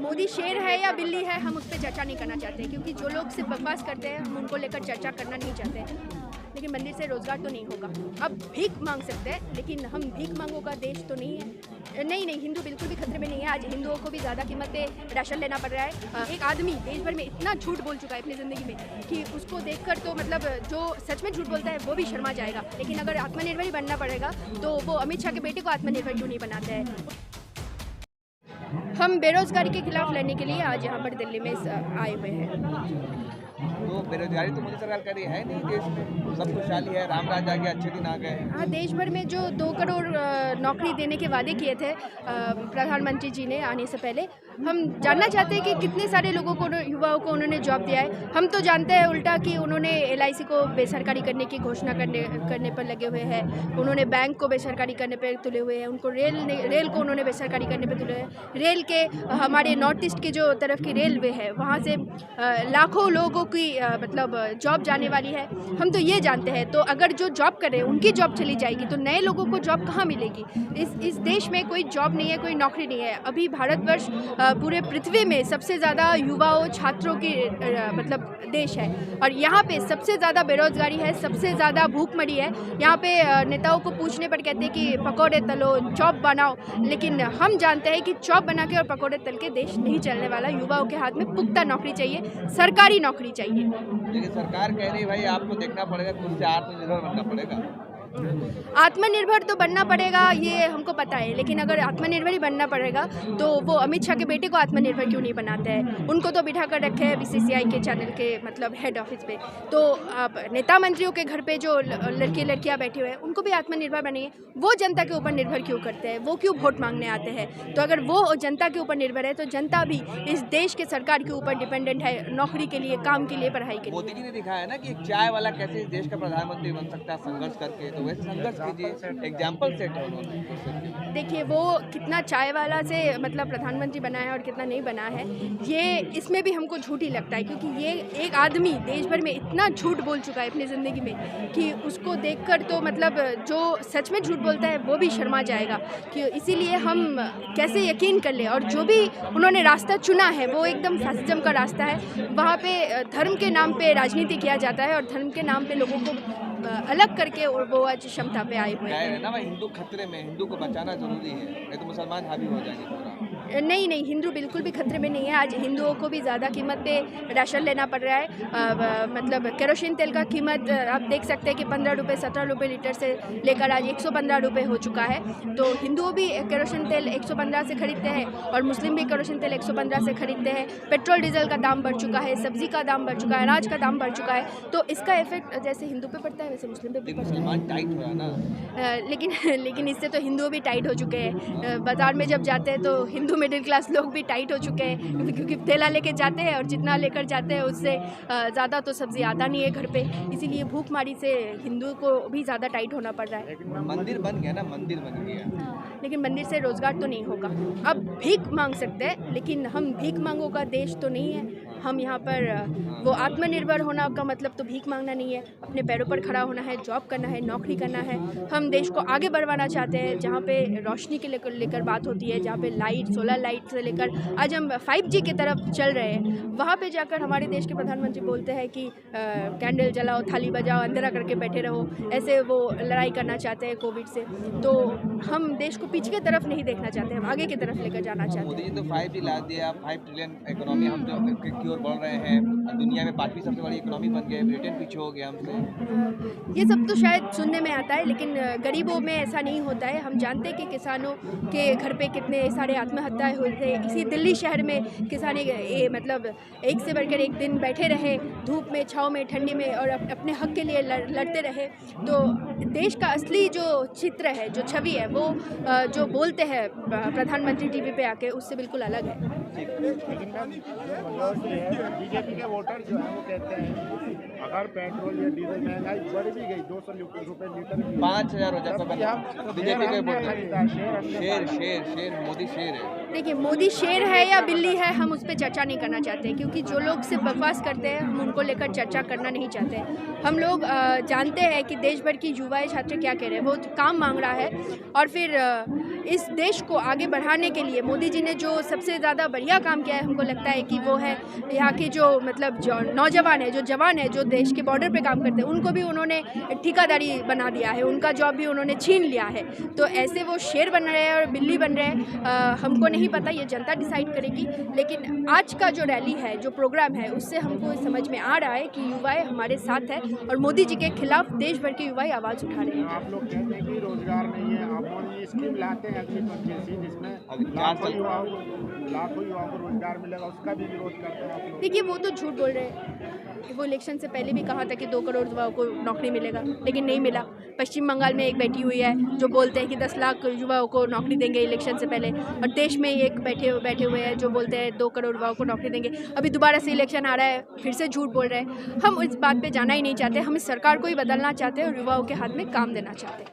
मोदी शेर है या बिल्ली है, हम उस पर चर्चा नहीं करना चाहते, क्योंकि जो लोग सिर्फ बकवास करते हैं हम उनको लेकर चर्चा करना नहीं चाहते। लेकिन मंदिर से रोजगार तो नहीं होगा। अब भीख मांग सकते हैं, लेकिन हम भीख मांगों का देश तो नहीं है। नहीं, हिंदू बिल्कुल भी खतरे में नहीं है। आज हिंदुओं को भी ज़्यादा कीमत पे राशन लेना पड़ रहा है। एक आदमी देश भर में इतना झूठ बोल चुका है अपनी ज़िंदगी में कि उसको देखकर तो मतलब जो सच में झूठ बोलता है वो भी शर्मा जाएगा। लेकिन अगर आत्मनिर्भर ही बनना पड़ेगा तो वो अमित शाह के बेटे को आत्मनिर्भर क्यों नहीं बनाते हैं। हम बेरोजगारी के खिलाफ लड़ने के लिए आज यहाँ पर दिल्ली में आए हुए हैं। तो बेरोजगारी तो मोदी सरकार कर रही है नहीं, देश में सब खुशहाली है, राम राज आ गया, अच्छे दिन आ गए। हाँ, देश भर में जो 2 करोड़ नौकरी देने के वादे किए थे प्रधानमंत्री जी ने आने से पहले, हम जानना चाहते हैं कि कितने सारे लोगों को, युवाओं को उन्होंने जॉब दिया है। हम तो जानते हैं उल्टा कि उन्होंने LIC को बेसरकारी करने की घोषणा करने पर लगे हुए हैं। उन्होंने बैंक को बेसरकारी करने पर तुले हुए हैं। उनको रेल को उन्होंने बेसरकारी करने पर तुले हुए हैं। रेल के हमारे नॉर्थ ईस्ट की जो तरफ की रेलवे है वहाँ से लाखों लोगों की मतलब जॉब जाने वाली है। हम तो ये जानते हैं। तो अगर जो जॉब कर रहे हैं उनकी जॉब चली जाएगी तो नए लोगों को जॉब कहाँ मिलेगी। इस देश में कोई जॉब नहीं है, कोई नौकरी नहीं है। अभी भारतवर्ष पूरे पृथ्वी में सबसे ज़्यादा युवाओं छात्रों की मतलब देश है, और यहाँ पे सबसे ज़्यादा बेरोजगारी है, सबसे ज़्यादा भूखमरी है। यहाँ पे नेताओं को पूछने पर कहते हैं कि पकौड़े तलो, जॉब बनाओ, लेकिन हम जानते हैं कि जॉब बना के और पकौड़े तल के देश नहीं चलने वाला। युवाओं के हाथ में पुख्ता नौकरी चाहिए, सरकारी नौकरी चाहिए। लेकिन सरकार कह रही है भाई आपको देखना पड़ेगा, खुद से आत्मनिर्भर बनना पड़ेगा। आत्मनिर्भर तो बनना पड़ेगा, ये हमको पता है, लेकिन अगर आत्मनिर्भर ही बनना पड़ेगा तो वो अमित शाह के बेटे को आत्मनिर्भर क्यों नहीं बनाते हैं। उनको तो बिठा कर रखे हैं BCCI के चैनल के मतलब हेड ऑफिस पे। तो आप नेता मंत्रियों के घर पे जो लड़कियां बैठे हुए हैं उनको भी आत्मनिर्भर बनाइए। वो जनता के ऊपर निर्भर क्यों करते हैं, वो क्यों वोट मांगने आते हैं। तो अगर वो जनता के ऊपर निर्भर है तो जनता भी इस देश के सरकार के ऊपर डिपेंडेंट है, नौकरी के लिए, काम के लिए, पढ़ाई के लिए। मोदी जी ने दिखाया है ना कि एक चाय वाला कैसे इस देश का प्रधानमंत्री बन सकता है संघर्ष करके, तो वैसे संघर्ष कीजिए, एग्जाम्पल सेट है उन्होंने। देखिए वो कितना चाय वाला से मतलब प्रधानमंत्री बना है और कितना नहीं बना है, ये इसमें भी हमको झूठ ही लगता है, क्योंकि ये एक आदमी देश भर में इतना झूठ बोल चुका है अपनी ज़िंदगी में कि उसको देखकर तो मतलब जो सच में झूठ बोलता है वो भी शर्मा जाएगा। कि इसीलिए हम कैसे यकीन कर ले। और जो भी उन्होंने रास्ता चुना है वो एकदम फैसिज्म का रास्ता है। वहाँ पे धर्म के नाम पे राजनीति किया जाता है और धर्म के नाम पे लोगों को अलग करके वो आज क्षमता पे आए हुए हैं। ना भाई हिंदू खतरे में, हिंदू को बचाना जरूरी है, नहीं तो मुसलमान हावी हो जाएंगे पूरा। नहीं, हिंदू बिल्कुल भी खतरे में नहीं है। आज हिंदुओं को भी ज़्यादा कीमत पे राशन लेना पड़ रहा है। मतलब केरोसिन तेल का कीमत आप देख सकते हैं कि 15 रुपये 17 रुपये लीटर से लेकर आज 115 रुपये हो चुका है। तो हिंदुओं भी केरोसिन तेल 115 से खरीदते हैं और मुस्लिम भी केरोसिन तेल 115 से खरीदते हैं। पेट्रोल डीजल का दाम बढ़ चुका है, सब्जी का दाम बढ़ चुका है, अनाज का दाम बढ़ चुका है। तो इसका इफेक्ट जैसे हिंदू पे पड़ता है वैसे मुस्लिम पे भी पड़ता है। मुसलमान टाइट हो रहा ना। लेकिन इससे तो हिंदुओं भी टाइट हो चुके हैं। बाजार में जब जाते हैं तो हिंदू मिडिल क्लास लोग भी टाइट हो चुके हैं, क्योंकि थैला लेके जाते हैं और जितना लेकर जाते हैं उससे ज़्यादा तो सब्जी आता नहीं है घर पे। इसीलिए भूखमरी से हिंदू को भी ज़्यादा टाइट होना पड़ रहा है। मंदिर बन गया ना, मंदिर बन गया, लेकिन मंदिर से रोजगार तो नहीं होगा। अब भीख मांग सकते हैं, लेकिन हम भीख मांगों का देश तो नहीं है। हम यहाँ पर वो आत्मनिर्भर होना का मतलब तो भीख मांगना नहीं है। अपने पैरों पर खड़ा होना है, जॉब करना है, नौकरी करना है। हम देश को आगे बढ़वाना चाहते हैं, जहाँ पे रोशनी के लेकर बात होती है, जहाँ पे लाइट, सोलर लाइट से लेकर आज हम 5G की तरफ चल रहे हैं। वहाँ पे जाकर हमारे देश के प्रधानमंत्री बोलते हैं कि कैंडल जलाओ, थाली बजाओ, अंधेरा करके बैठे रहो। ऐसे वो लड़ाई करना चाहते हैं कोविड से। तो हम देश को पीछे की तरफ नहीं देखना चाहते, हम आगे की तरफ लेकर जाना चाहते हैं। मोदी जी तो 5G ला दिया, 5 ट्रिलियन इकोनॉमी हम जो की ओर बढ़ रहे हैं, दुनिया में 5वीं सबसे बड़ी इकोनॉमी बन गए, ब्रिटेन पीछे हो गया हमसे। ये सब तो शायद सुनने में आता है, लेकिन गरीबों में ऐसा नहीं होता है। हम जानते हैं कि किसानों के घर पे कितने सारे आत्महत्याएं हुई थे। इसी दिल्ली शहर में किसान मतलब एक से बढ़कर एक दिन बैठे रहे, धूप में, छाँव में, ठंडी में, और अपने हक के लिए लड़ते रहे। तो देश का असली जो चित्र है, जो छवि है, वो जो बोलते हैं प्रधानमंत्री टीवी पे आके, उससे बिल्कुल अलग है। बीजेपी के वोटर जो है वो कहते हैं अगर पेट्रोल या डीजल महंगाई बढ़ भी गई 200 रुपये लीटर भी 5,000 हो जाता तब भी हम बीजेपी के वोट खरीदा, शेर हमने शेर शेर शेर मोदी शेर है। देखिए, मोदी शेर है या बिल्ली है, हम उस पर चर्चा नहीं करना चाहते, क्योंकि जो लोग सिर्फ बकवास करते हैं हम उनको लेकर चर्चा करना नहीं चाहते। हम लोग जानते हैं कि देश भर की युवा छात्र क्या कह रहे हैं, वो काम मांग रहा है। और फिर इस देश को आगे बढ़ाने के लिए मोदी जी ने जो सबसे ज़्यादा बढ़िया काम किया है, हमको लगता है कि वो है यहाँ के जो मतलब जो नौजवान है, जो जवान है, जो देश के बॉर्डर पे काम करते हैं, उनको भी उन्होंने ठेकेदारी बना दिया है, उनका जॉब भी उन्होंने छीन लिया है। तो ऐसे वो शेर बन रहे हैं और बिल्ली बन रहे हैं, हमको नहीं पता, ये जनता डिसाइड करेगी। लेकिन आज का जो रैली है, जो प्रोग्राम है, उससे हमको समझ में आ रहा है कि युवाएं हमारे साथ है और मोदी जी के खिलाफ देश भर के युवाएं आवाज़ उठा रहे हैं। आप लोग कहते हैं कि रोजगार नहीं है, आप मोदी जी स्कीम लाते हैं अगली 25 जिसमें लाखों युवाओं को रोजगार मिलेगा, उसका भी विरोध करते हैं आप लोग। देखिए, वो तो झूठ बोल रहे हैं। वो इलेक्शन से पहले भी कहा था कि 2 करोड़ युवाओं को नौकरी मिलेगा, लेकिन नहीं मिला। पश्चिम बंगाल में एक बैठी हुई है जो बोलते हैं कि 10 लाख युवाओं को नौकरी देंगे इलेक्शन से पहले, और देश में एक बैठे हुए हैं जो बोलते हैं 2 करोड़ युवाओं को नौकरी देंगे। अभी दोबारा से इलेक्शन आ रहा है, फिर से झूठ बोल रहे हैं। हम इस बात पे जाना ही नहीं चाहते, हम इस सरकार को ही बदलना चाहते हैं और युवाओं के हाथ में काम देना चाहते हैं।